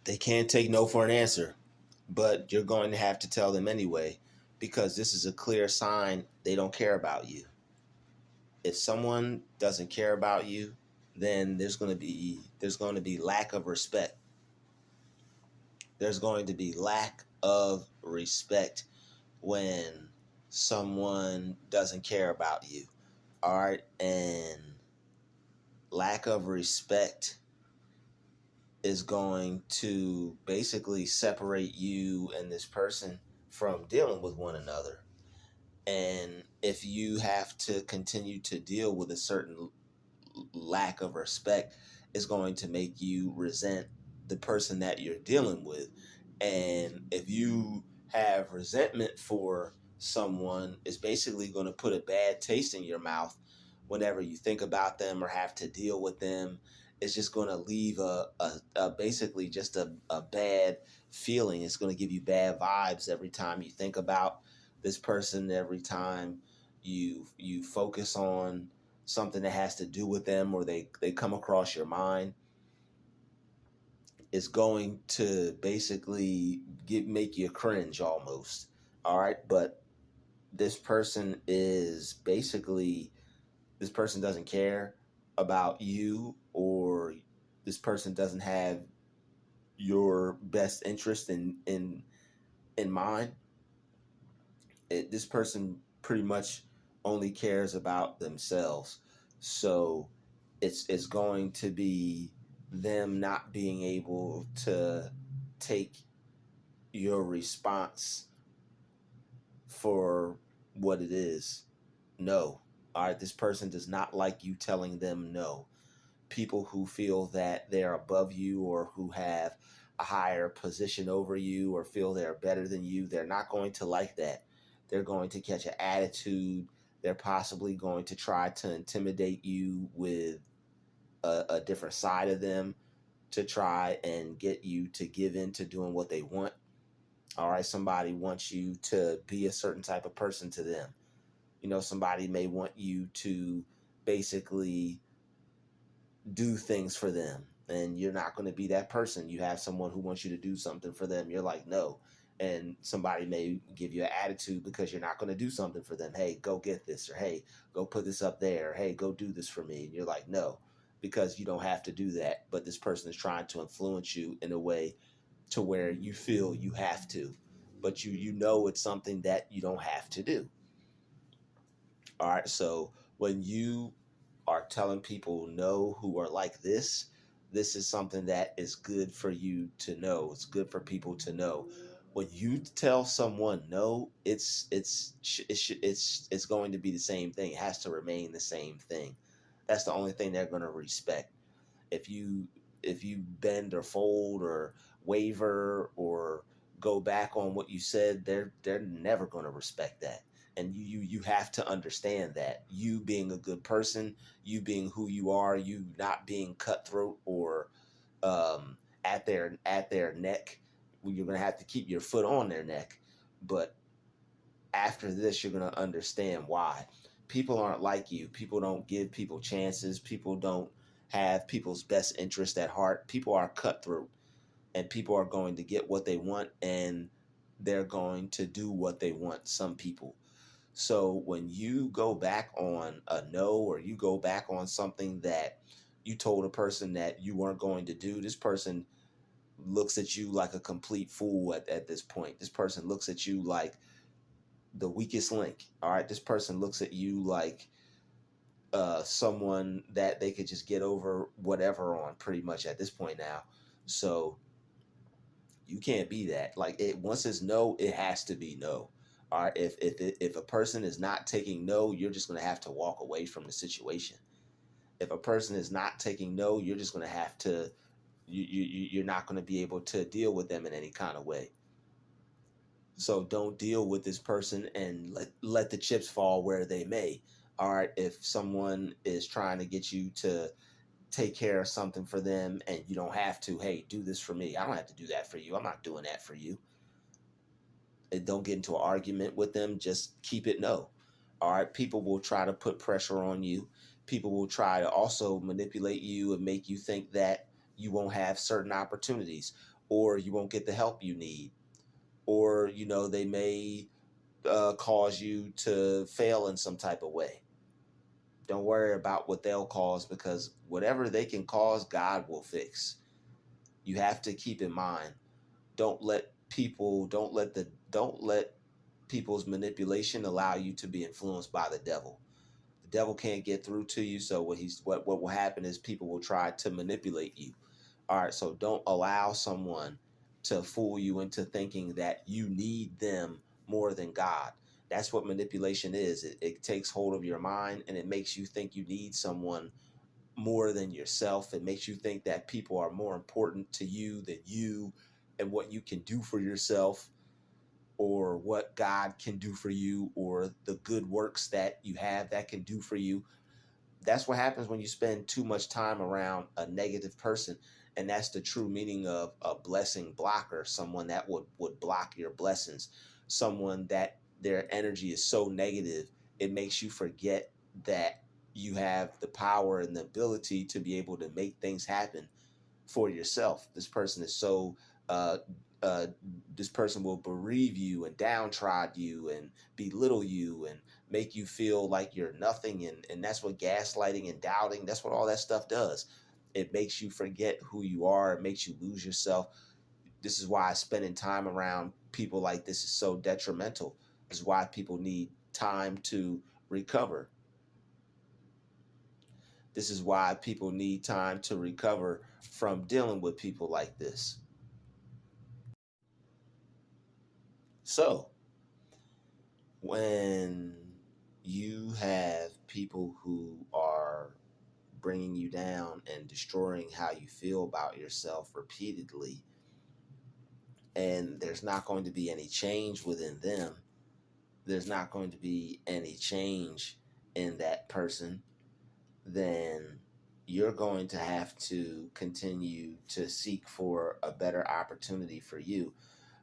They can't take no for an answer, but you're going to have to tell them anyway, because this is a clear sign they don't care about you. If someone doesn't care about you, then there's going to be lack of respect. There's going to be lack of respect when someone doesn't care about you. All right, and lack of respect is going to basically separate you and this person from dealing with one another. And if you have to continue to deal with a certain lack of respect, it's going to make you resent the person that you're dealing with. And if you have resentment for someone, it's basically going to put a bad taste in your mouth whenever you think about them or have to deal with them. It's just going to leave a basically just a bad feeling. It's going to give you bad vibes every time you think about this person, every time you focus on something that has to do with them, or they come across your mind. Is going to basically make you cringe almost. All right, but this person is basically, this person doesn't care about you, or this person doesn't have your best interest in mind. This person pretty much only cares about themselves. So it's going to be them not being able to take your response for what it is. No. All right, this person does not like you telling them no. People who feel that they're above you, or who have a higher position over you, or feel they're better than you, they're not going to like that. They're going to catch an attitude. They're possibly going to try to intimidate you with a different side of them, to try and get you to give in to doing what they want. All right, somebody wants you to be a certain type of person to them. Somebody may want you to basically do things for them, and you're not going to be that person. You have someone who wants you to do something for them, you're like, no. And somebody may give you an attitude because you're not going to do something for them. Hey, go get this, or hey, go put this up there, or hey, go do this for me. And you're like, no, because you don't have to do that, but this person is trying to influence you in a way to where you feel you have to, but you know it's something that you don't have to do. All right, so when you are telling people no who are like this is something that is good for you to know. It's good for people to know. When you tell someone no, it's going to be the same thing. It has to remain the same thing. That's the only thing they're going to respect. If you bend or fold or waver or go back on what you said, they're never going to respect that. And you have to understand that, you being a good person, you being who you are, you not being cutthroat or at their neck. You're going to have to keep your foot on their neck, but after this you're going to understand why. People aren't like you. People don't give people chances. People don't have people's best interest at heart. People are cutthroat, and people are going to get what they want, and they're going to do what they want, some people. So when you go back on a no, or you go back on something that you told a person that you weren't going to do, this person looks at you like a complete fool at this point. This person looks at you like the weakest link. All right, this person looks at you like someone that they could just get over whatever on, pretty much at this point now. So you can't be that. Like, it, once it's no, it has to be no. All right, if a person is not taking no, you're just going to have to walk away from the situation. If a person is not taking no, you're just going to have to you're not going to be able to deal with them in any kind of way. So don't deal with this person, and let the chips fall where they may. All right, if someone is trying to get you to take care of something for them and you don't have to, hey, do this for me. I don't have to do that for you. I'm not doing that for you. And don't get into an argument with them. Just keep it no. All right, people will try to put pressure on you. People will try to also manipulate you and make you think that you won't have certain opportunities, or you won't get the help you need, or they may cause you to fail in some type of way. Don't worry about what they'll cause, because whatever they can cause, God will fix. You have to keep in mind, don't let people's manipulation allow you to be influenced by the devil. The devil can't get through to you, so what will happen is people will try to manipulate you. All right, so don't allow someone to fool you into thinking that you need them more than God. That's what manipulation is. It takes hold of your mind, and it makes you think you need someone more than yourself. It makes you think that people are more important to you than you and what you can do for yourself, or what God can do for you, or the good works that you have that can do for you. That's what happens when you spend too much time around a negative person. And that's the true meaning of a blessing blocker, someone that would block your blessings, someone that their energy is so negative, it makes you forget that you have the power and the ability to be able to make things happen for yourself. This person is so uh, uh, this person will bereave you and downtrod you and belittle you and make you feel like you're nothing. And that's what gaslighting and doubting, that's what all that stuff does. It makes you forget who you are. It makes you lose yourself. This is why spending time around people like this is so detrimental. This is why people need time to recover. This is why people need time to recover from dealing with people like this. So, when you have people who are bringing you down and destroying how you feel about yourself repeatedly, and there's not going to be any change within them, there's not going to be any change in that person, then you're going to have to continue to seek for a better opportunity for you,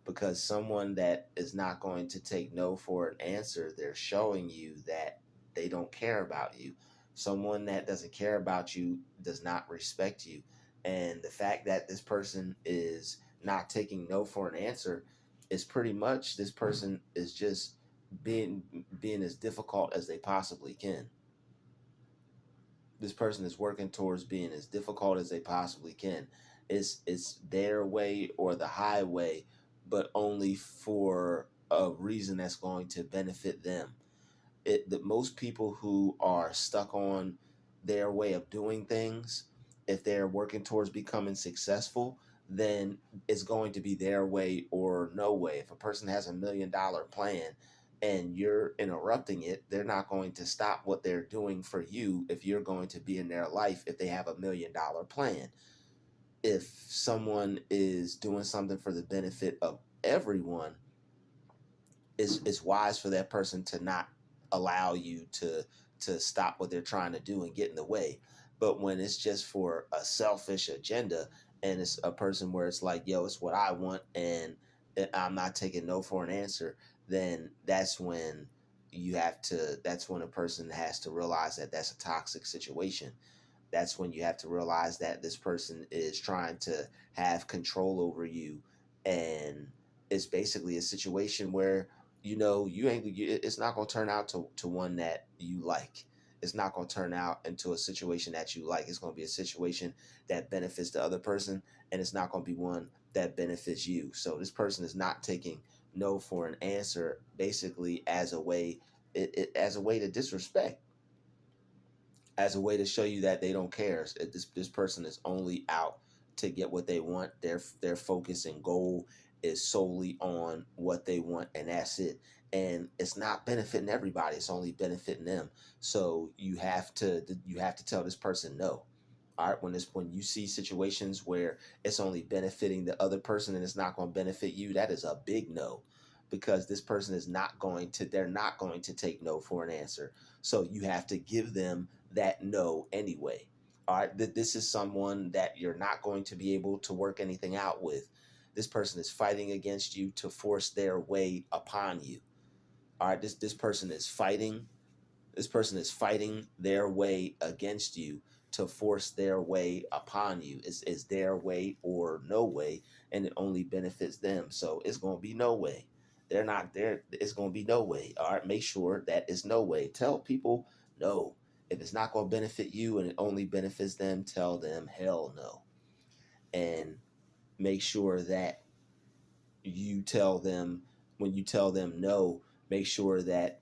because someone that is not going to take no for an answer, they're showing you that they don't care about you. Someone that doesn't care about you does not respect you. And the fact that this person is not taking no for an answer is pretty much this person is just being as difficult as they possibly can. This person is working towards being as difficult as they possibly can. It's their way or the highway, but only for a reason that's going to benefit them. That most people who are stuck on their way of doing things, if they're working towards becoming successful, then it's going to be their way or no way. If a person has $1 million plan and you're interrupting it, they're not going to stop what they're doing for you if you're going to be in their life if they have $1 million plan. If someone is doing something for the benefit of everyone, it's wise for that person to not allow you to stop what they're trying to do and get in the way. But when it's just for a selfish agenda, and it's a person where it's like, yo, it's what I want, and I'm not taking no for an answer, then that's when a person has to realize that that's a toxic situation. That's when you have to realize that this person is trying to have control over you, and it's basically a situation where it's not going to turn out to one that you like. It's not going to turn out into a situation that you like. It's going to be a situation that benefits the other person, and it's not going to be one that benefits you. So this person is not taking no for an answer, basically as a way as a way to disrespect, as a way to show you that they don't care. This person is only out to get what they want. Their focus and goal is solely on what they want, and that's it. And it's not benefiting everybody. It's only benefiting them. So you have to tell this person no. All right, when you see situations where it's only benefiting the other person and it's not going to benefit you, that is a big no, because this person is not going to they're not going to take no for an answer. So you have to give them that no anyway. All right, this is someone that you're not going to be able to work anything out with. This person is fighting against you to force their way upon you. All right, this person is fighting. This person is fighting their way against you to force their way upon you. It's their way or no way, and it only benefits them. So it's going to be no way. They're not there. It's going to be no way. All right. Make sure that it's no way. Tell people no. If it's not going to benefit you and it only benefits them, tell them hell no. And make sure that you tell them, when you tell them no, make sure that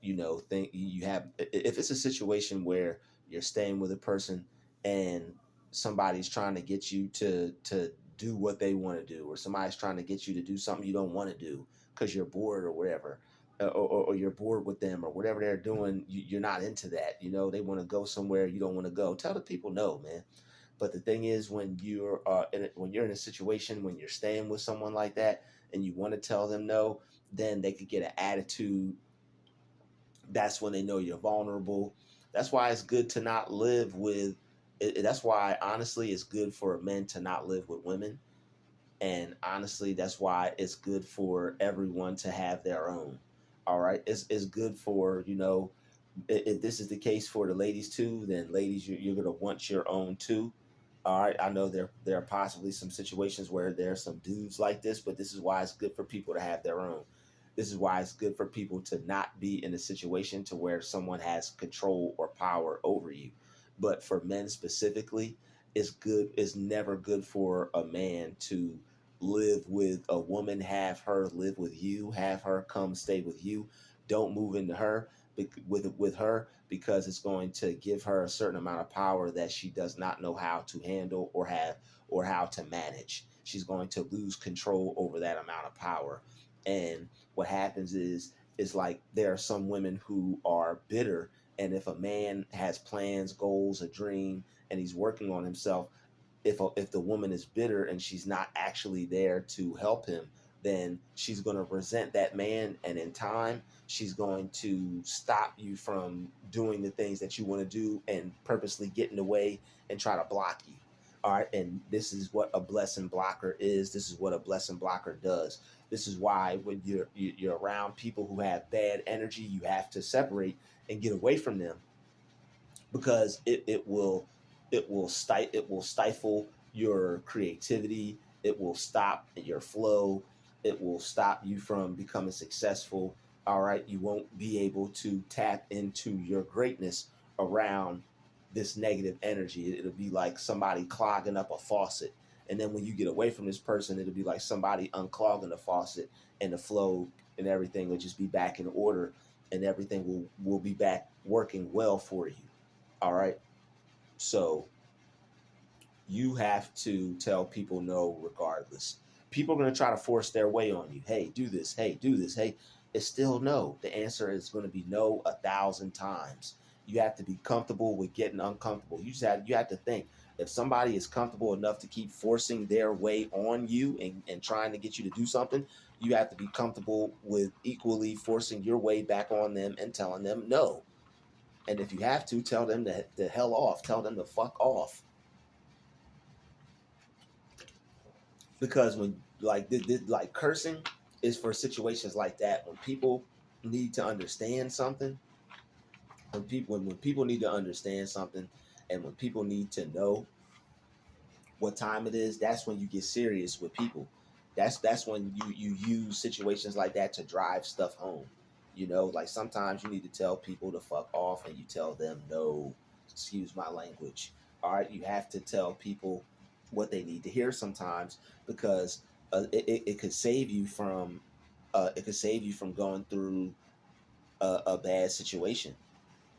think you have, if it's a situation where you're staying with a person and somebody's trying to get you to do what they want to do, or somebody's trying to get you to do something you don't want to do because you're bored or whatever, or you're bored with them or whatever they're doing, you're not into that, they want to go somewhere you don't want to go, tell the people no, man. But the thing is, when when you're in a situation when you're staying with someone like that and you want to tell them no, then they could get an attitude. That's when they know you're vulnerable. That's why it's good to not live with. That's why honestly, it's good for men to not live with women, and honestly, that's why it's good for everyone to have their own. All right, it's good for if this is the case for the ladies too, then ladies, you're gonna want your own too. All right, I know there are possibly some situations where there are some dudes like this, but this is why it's good for people to have their own. This is why it's good for people to not be in a situation to where someone has control or power over you. But for men specifically, it's never good for a man to live with a woman, have her live with you, have her come stay with you. Don't move into her with her, because it's going to give her a certain amount of power that she does not know how to handle or how to manage. She's going to lose control over that amount of power. And what happens is like there are some women who are bitter, and if a man has plans, goals, a dream, and he's working on himself, if the woman is bitter and she's not actually there to help him, then she's going to resent that man, and in time she's going to stop you from doing the things that you want to do and purposely get in the way and try to block you. All right, and this is what a blessing blocker is. This is what a blessing blocker does. This is why when you're around people who have bad energy, you have to separate and get away from them, because it will stifle your creativity. It will stop your flow. It will stop you from becoming successful. All right, you won't be able to tap into your greatness around this negative energy. It'll be like somebody clogging up a faucet, and then when you get away from this person, it'll be like somebody unclogging the faucet, and the flow and everything will just be back in order, and everything will be back working well for you. All right. So you have to tell people no regardless. People are going to try to force their way on you. Hey, do this. Hey, do this. Hey, it's still no. The answer is going to be no 1,000 times. You have to be comfortable with getting uncomfortable. You have to think, if somebody is comfortable enough to keep forcing their way on you and trying to get you to do something, you have to be comfortable with equally forcing your way back on them and telling them no. And if you have to, tell them the hell off. Tell them to fuck off. Because when like cursing is for situations like that, when people need to understand something, when people need to understand something, and when people need to know what time it is, that's when you get serious with people. That's when you use situations like that to drive stuff home. Like sometimes you need to tell people to fuck off, and you tell them no. Excuse my language. All right, you have to tell people what they need to hear sometimes, because it could save you from going through a bad situation.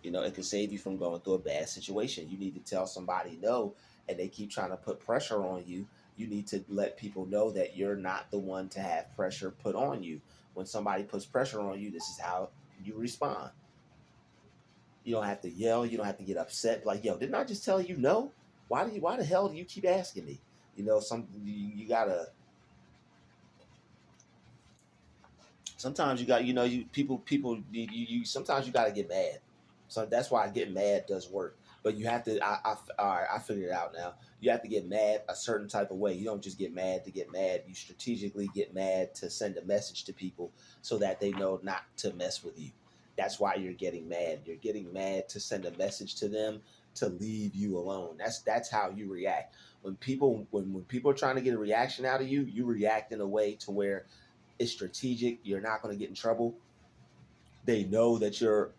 It can save you from going through a bad situation. You need to tell somebody no, and they keep trying to put pressure on you. You need to let people know that you're not the one to have pressure put on you. When somebody puts pressure on you, this is how you respond. You don't have to yell. You don't have to get upset. Like, yo, didn't I just tell you no? Why the hell do you keep asking me? You gotta. Sometimes you got, you people you sometimes you gotta get mad. So that's why getting mad does work. But you have to. All right, I figured it out now. You have to get mad a certain type of way. You don't just get mad to get mad. You strategically get mad to send a message to people so that they know not to mess with you. That's why you're getting mad. You're getting mad to send a message to them to leave you alone. That's how you react. When people are trying to get a reaction out of you, you react in a way to where it's strategic. You're not going to get in trouble. They know that you're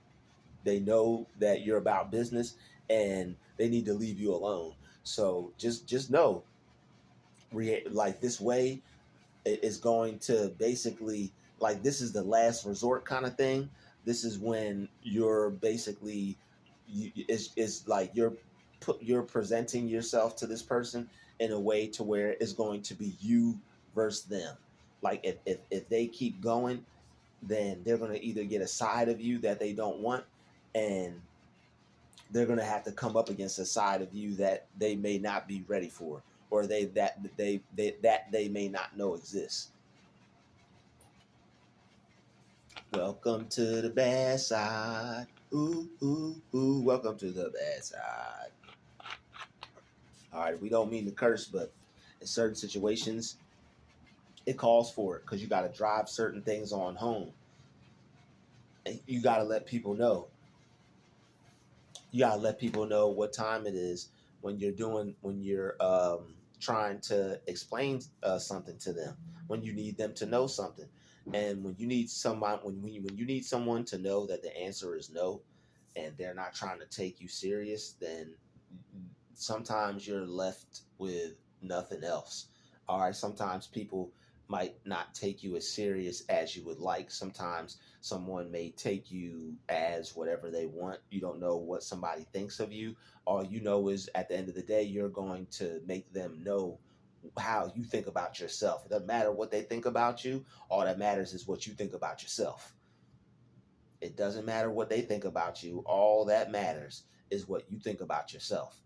about business, and they need to leave you alone. So just know, like this way is going to basically, like, this is the last resort kind of thing. This is when you're basically, is like you're presenting yourself to this person in a way to where it's going to be you versus them. Like if they keep going, then they're going to either get a side of you that they don't want, and they're going to have to come up against a side of you that they may not be ready for, or they may not know exists. Welcome to the bad side. Ooh, ooh, ooh. Welcome to the bad side. All right, we don't mean to curse, but in certain situations, it calls for it because you got to drive certain things on home. And you got to let people know. You got to let people know what time it is when you're trying to explain something to them, when you need them to know something. And when you need someone, when you need someone to know that the answer is no, and they're not trying to take you serious, then sometimes you're left with nothing else. All right, sometimes people might not take you as serious as you would like. Sometimes someone may take you as whatever they want. You don't know what somebody thinks of you. All you know is at the end of the day, you're going to make them know how you think about yourself. It doesn't matter what they think about you. All that matters is what you think about yourself. It doesn't matter what they think about you. All that matters is what you think about yourself.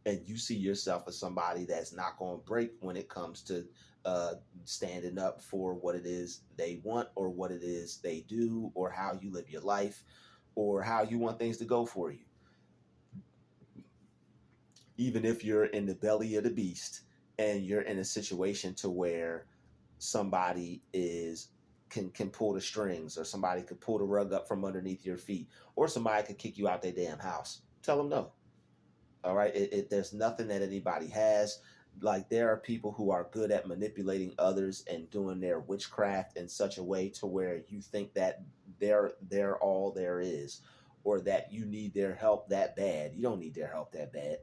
And you see yourself as somebody that's not going to break when it comes to standing up for what it is they want, or what it is they do, or how you live your life, or how you want things to go for you. Even if you're in the belly of the beast and you're in a situation to where somebody is can pull the strings, or somebody could pull the rug up from underneath your feet, or somebody could kick you out their damn house, tell them no. All right. There's nothing that anybody has. Like, there are people who are good at manipulating others and doing their witchcraft in such a way to where you think that they're all there is, or that you need their help that bad. You don't need their help that bad.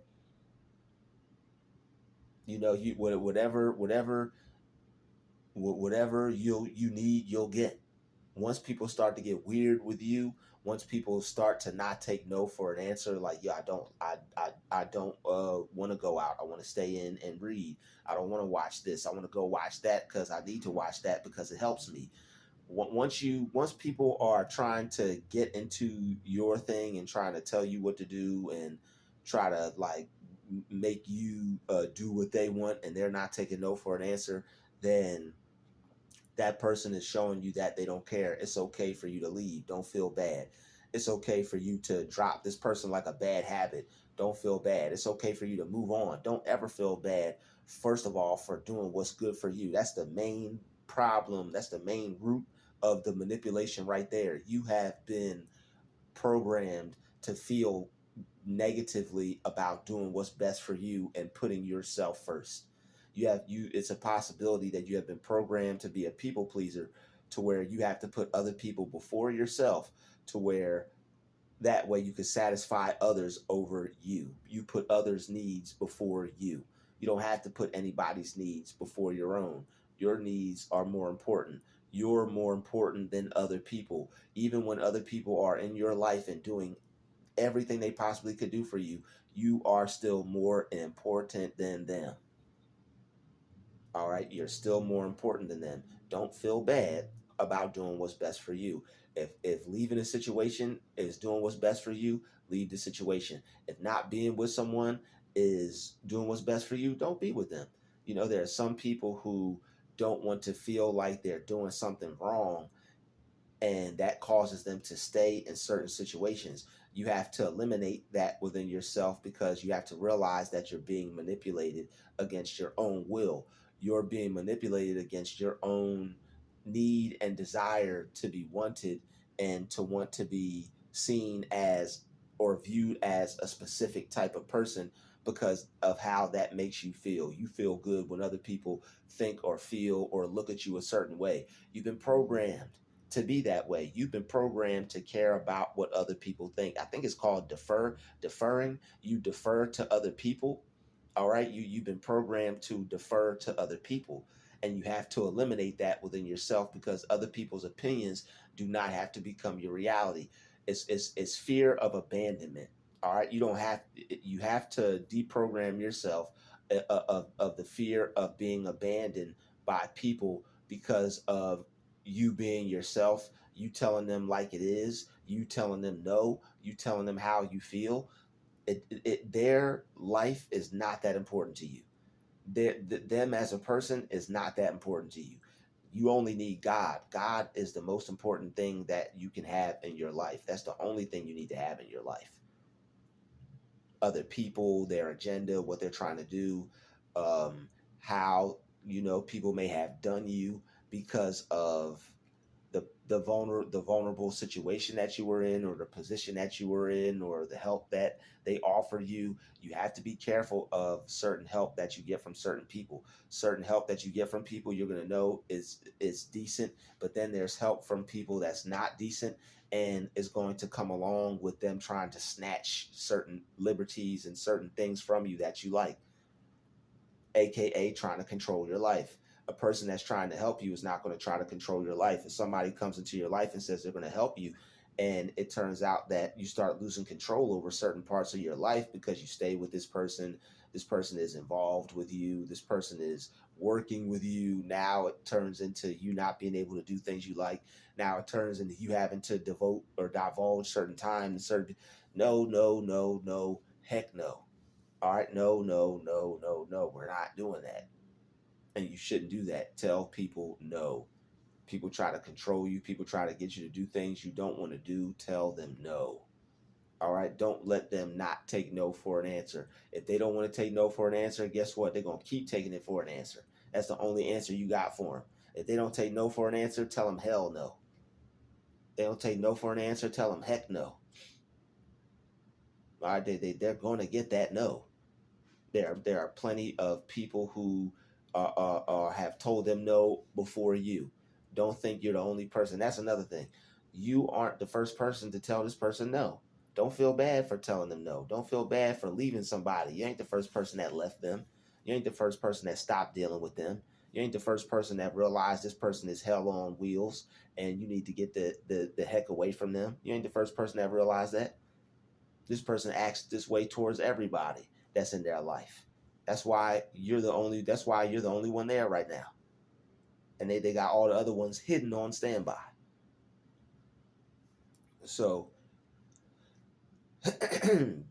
You know, whatever you need, you'll get. Once people start to get weird with you, once people start to not take no for an answer, like, yeah, I don't want to go out. I want to stay in and read. I don't want to watch this. I want to go watch that because I need to watch that because it helps me. Once people are trying to get into your thing and trying to tell you what to do and try to, like, make you do what they want, and they're not taking no for an answer, then that person is showing you that they don't care. It's okay for you to leave. Don't feel bad. It's okay for you to drop this person like a bad habit. Don't feel bad. It's okay for you to move on. Don't ever feel bad, first of all, for doing what's good for you. That's the main problem. That's the main root of the manipulation right there. You have been programmed to feel negatively about doing what's best for you and putting yourself first. It's a possibility that you have been programmed to be a people pleaser, to where you have to put other people before yourself, to where that way you can satisfy others over you. You put others' needs before you. You don't have to put anybody's needs before your own. Your needs are more important. You're more important than other people. Even when other people are in your life and doing everything they possibly could do for you, you are still more important than them. All right, you're still more important than them. Don't feel bad about doing what's best for you. If leaving a situation is doing what's best for you, leave the situation. If not being with someone is doing what's best for you, don't be with them. You know, there are some people who don't want to feel like they're doing something wrong, and that causes them to stay in certain situations. You have to eliminate that within yourself, because you have to realize that you're being manipulated against your own will. You're being manipulated against your own need and desire to be wanted, and to want to be seen as, or viewed as a specific type of person because of how that makes you feel. You feel good when other people think or feel or look at you a certain way. You've been programmed to be that way. You've been programmed to care about what other people think. I think it's called deferring. You defer to other people. All right. You've been programmed to defer to other people. And you have to eliminate that within yourself because other people's opinions do not have to become your reality. It's fear of abandonment. All right. You have to deprogram yourself of the fear of being abandoned by people because of you being yourself, you telling them like it is, you telling them no, you telling them how you feel. Their life is not that important to you. Them as a person is not that important to you. You only need God. God is the most important thing that you can have in your life. That's the only thing you need to have in your life. Other people, their agenda, what they're trying to do, how people may have done you because of the vulnerable situation that you were in or the position that you were in or the help that they offer you. You have to be careful of certain help that you get from certain people. Certain help that you get from people you're going to know is decent, but then there's help from people that's not decent and is going to come along with them trying to snatch certain liberties and certain things from you that you like, aka trying to control your life. A person that's trying to help you is not going to try to control your life. If somebody comes into your life and says they're going to help you, and it turns out that you start losing control over certain parts of your life because you stay with this person is involved with you, this person is working with you, now it turns into you not being able to do things you like. Now it turns into you having to devote or divulge certain time and certain no, no, no, no, heck no. All right, no, no, no, no, no, we're not doing that. And you shouldn't do that. Tell people no. People try to control you. People try to get you to do things you don't want to do. Tell them no. All right. Don't let them not take no for an answer. If they don't want to take no for an answer, guess what? They're going to keep taking it for an answer. That's the only answer you got for them. If they don't take no for an answer, tell them hell no. They don't take no for an answer, tell them heck no. All right. They're going to get that no. There are plenty of people who have told them no before you. Don't think you're the only person. That's another thing. You aren't the first person to tell this person no. Don't feel bad for telling them no. Don't feel bad for leaving somebody. You ain't the first person that left them. You ain't the first person that stopped dealing with them. You ain't the first person that realized this person is hell on wheels and you need to get the heck away from them. You ain't the first person that realized that. This person acts this way towards everybody that's in their life. That's why you're the only one there right now. And they got all the other ones hidden on standby. So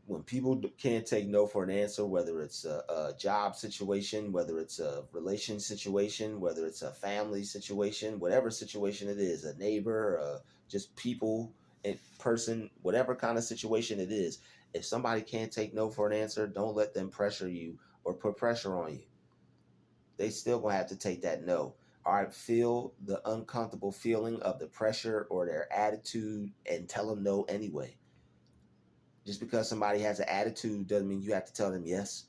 when people can't take no for an answer, whether it's a job situation, whether it's a relation situation, whether it's a family situation, whatever situation it is, a neighbor, just people in person, whatever kind of situation it is, if somebody can't take no for an answer, don't let them pressure you or put pressure on you. They still gonna have to take that no. All right, feel the uncomfortable feeling of the pressure or their attitude and tell them no anyway. Just because somebody has an attitude doesn't mean you have to tell them yes.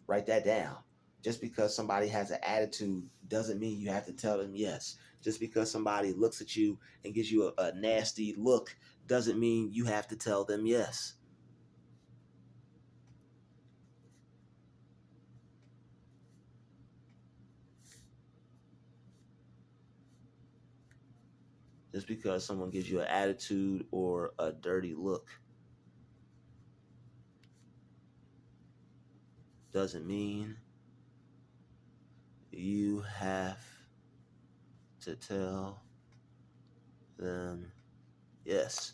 Write that down. Just because somebody has an attitude doesn't mean you have to tell them yes. Just because somebody looks at you and gives you a nasty look doesn't mean you have to tell them yes. Just because someone gives you an attitude or a dirty look doesn't mean you have to tell them yes.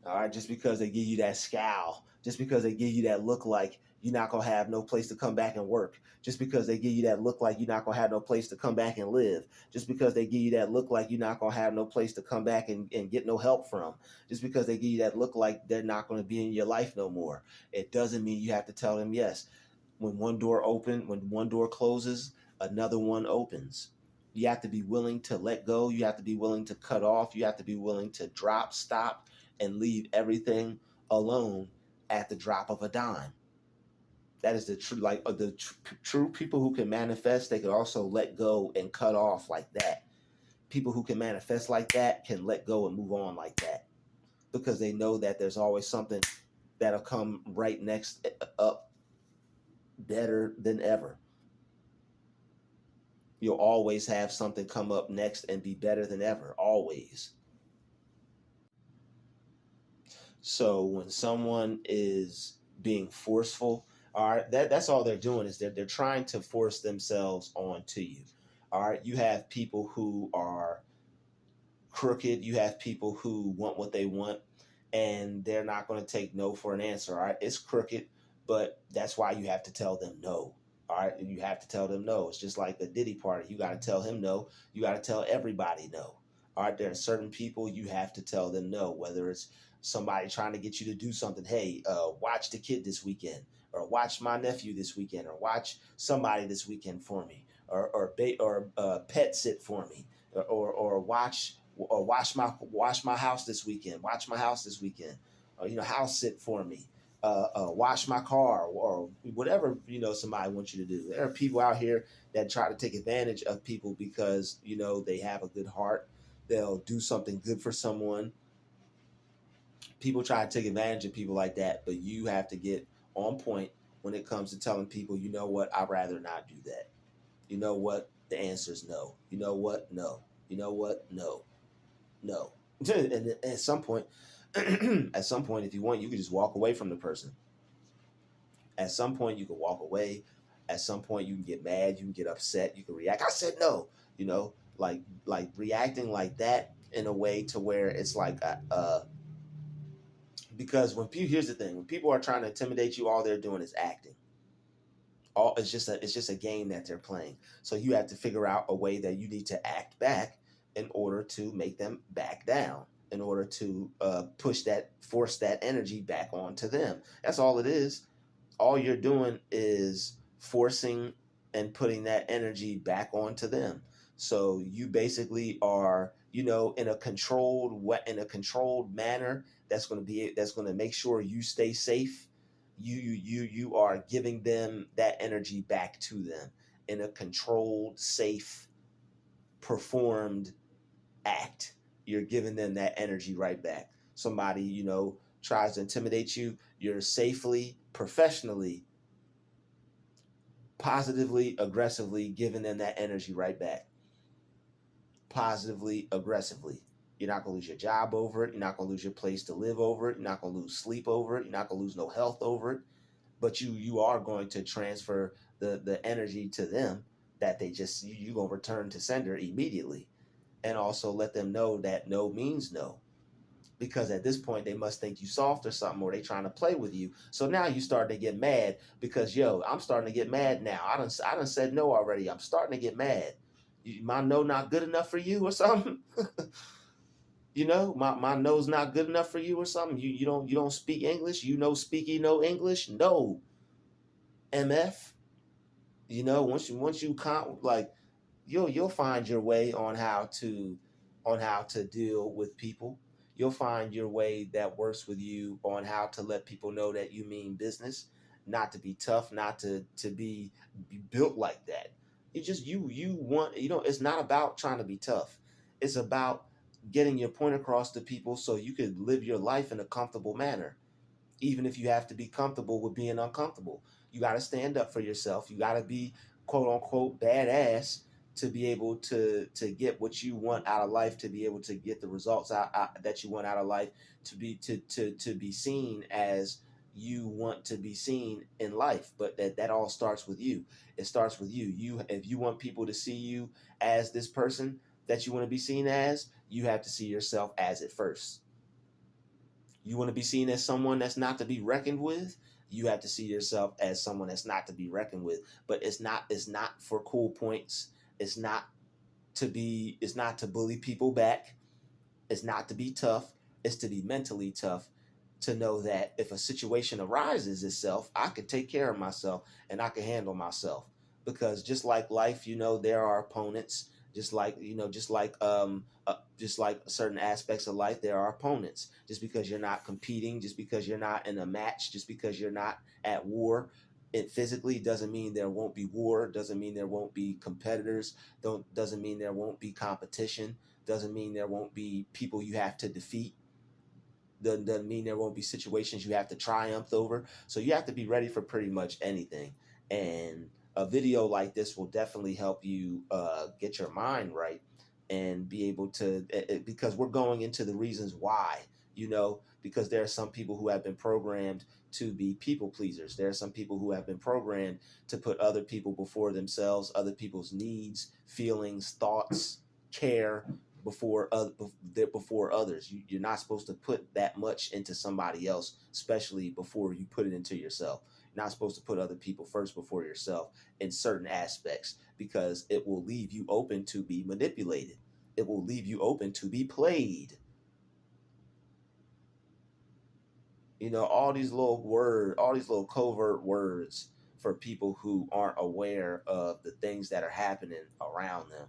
All right, just because they give you that scowl, just because they give you that look like you're not gonna have no place to come back and work, just because they give you that look like you're not gonna have no place to come back and live, just because they give you that look like you're not gonna have no place to come back and get no help from, just because they give you that look like they're not gonna be in your life no more, it doesn't mean you have to tell them yes. When one door closes, another one opens. You have to be willing to let go. You have to be willing to cut off. You have to be willing to drop, stop, and leave everything alone at the drop of a dime. That is the true, like true people who can manifest. They can also let go and cut off like that. People who can manifest like that can let go and move on like that, because they know that there's always something that'll come right next up better than ever. You'll always have something come up next and be better than ever, always. So when someone is being forceful, all right, that's all they're doing is they're trying to force themselves onto you. All right, you have people who are crooked. You have people who want what they want, and they're not going to take no for an answer. All right, it's crooked, but that's why you have to tell them no. All right, you have to tell them no. It's just like the Diddy party. You got to tell him no. You got to tell everybody no. All right, there are certain people you have to tell them no, whether it's somebody trying to get you to do something. Hey, watch the kid this weekend, or watch my nephew this weekend, or watch somebody this weekend for me, or pet sit for me, or watch my house this weekend. Watch my house this weekend. Or house sit for me. Wash my car, or whatever somebody wants you to do. There are people out here that try to take advantage of people because they have a good heart. They'll do something good for someone. People try to take advantage of people like that, but you have to get on point when it comes to telling people, you know what, I'd rather not do that. You know what, the answer is no. You know what, no. You know what, no. No. And at some point, if you want, you can just walk away from the person. At some point, you can walk away. At some point, you can get mad. You can get upset. You can react. I said no. Like reacting like that in a way to where it's like, because here's the thing: when people are trying to intimidate you, all they're doing is acting. It's just a game that they're playing. So you have to figure out a way that you need to act back in order to make them back down, in order to force that energy back onto them. That's all it is. All you're doing is forcing and putting that energy back onto them. So you basically are, in a controlled manner that's going to make sure you stay safe. You are giving them that energy back to them in a controlled, safe, performed act. You're giving them that energy right back. Somebody, tries to intimidate you, you're safely, professionally, positively, aggressively giving them that energy right back. Positively, aggressively. You're not going to lose your job over it. You're not going to lose your place to live over it. You're not going to lose sleep over it. You're not going to lose no health over it. But you are going to transfer the energy to them that you're going to return to sender immediately. And also let them know that no means no. Because at this point they must think you soft or something, or they trying to play with you. So now you starting to get mad because I'm starting to get mad now. I done said no already. I'm starting to get mad. My no not good enough for you or something. My no's not good enough for you or something. You don't speak English. Speaking no English. No, MF. Once you like you'll find your way on how to deal with people. You'll find your way that works with you on how to let people know that you mean business, not to be tough, not to be built like that. It just you want it's not about trying to be tough. It's about getting your point across to people so you could live your life in a comfortable manner, even if you have to be comfortable with being uncomfortable. You got to stand up for yourself. You got to be quote unquote badass to be able to get what you want out of life, to be able to get the results out that you want out of life, to be seen as you want to be seen in life. But that all starts with you. It starts with you. If you want people to see you as this person that you want to be seen as, you have to see yourself as it first. You want to be seen as someone that's not to be reckoned with, you have to see yourself as someone that's not to be reckoned with. But it's not for cool points. It's not to bully people back. It's not to be tough. It's to be mentally tough, to know that if a situation arises itself, I can take care of myself and I can handle myself. Because just like life, there are opponents, Just like, just like certain aspects of life, there are opponents. Just because you're not competing, just because you're not in a match, just because you're not at war, it physically doesn't mean there won't be war. Doesn't mean there won't be competitors. Doesn't mean there won't be competition. Doesn't mean there won't be people you have to defeat. Doesn't mean there won't be situations you have to triumph over. So you have to be ready for pretty much anything. And a video like this will definitely help you get your mind right and be able to, because we're going into the reasons why, because there are some people who have been programmed to be people pleasers. There are some people who have been programmed to put other people before themselves, other people's needs, feelings, thoughts, care before others. You're not supposed to put that much into somebody else, especially before you put it into yourself. You're not supposed to put other people first before yourself in certain aspects, because it will leave you open to be manipulated. It will leave you open to be played. All these all these little covert words for people who aren't aware of the things that are happening around them.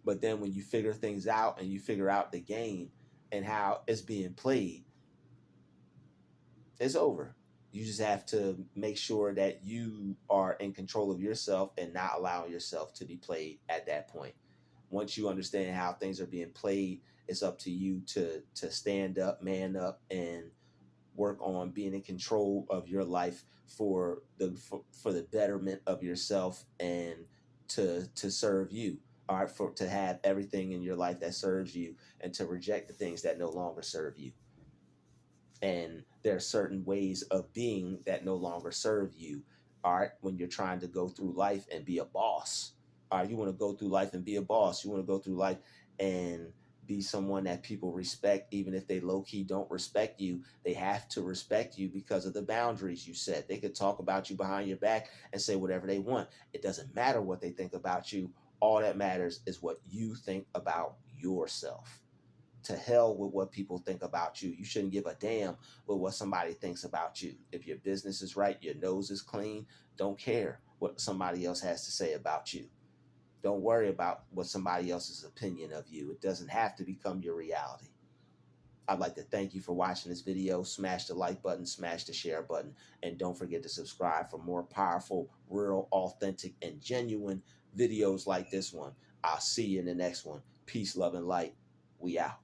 But then when you figure things out and you figure out the game and how it's being played, it's over. You just have to make sure that you are in control of yourself and not allowing yourself to be played at that point. Once you understand how things are being played, it's up to you to stand up, man up, and work on being in control of your life for the betterment of yourself and to serve you. All right, for to have everything in your life that serves you, and to reject the things that no longer serve you. And there are certain ways of being that no longer serve you. All right, when you're trying to go through life and be a boss. All right, you want to go through life and be a boss. You want to go through life and be someone that people respect, even if they low-key don't respect you. They have to respect you because of the boundaries you set. They could talk about you behind your back and say whatever they want. It doesn't matter what they think about you. All that matters is what you think about yourself. To hell with what people think about you. You shouldn't give a damn with what somebody thinks about you. If your business is right, your nose is clean, don't care what somebody else has to say about you. Don't worry about what somebody else's opinion of you. It doesn't have to become your reality. I'd like to thank you for watching this video. Smash the like button, smash the share button, and don't forget to subscribe for more powerful, real, authentic, and genuine videos like this one. I'll see you in the next one. Peace, love, and light. We out.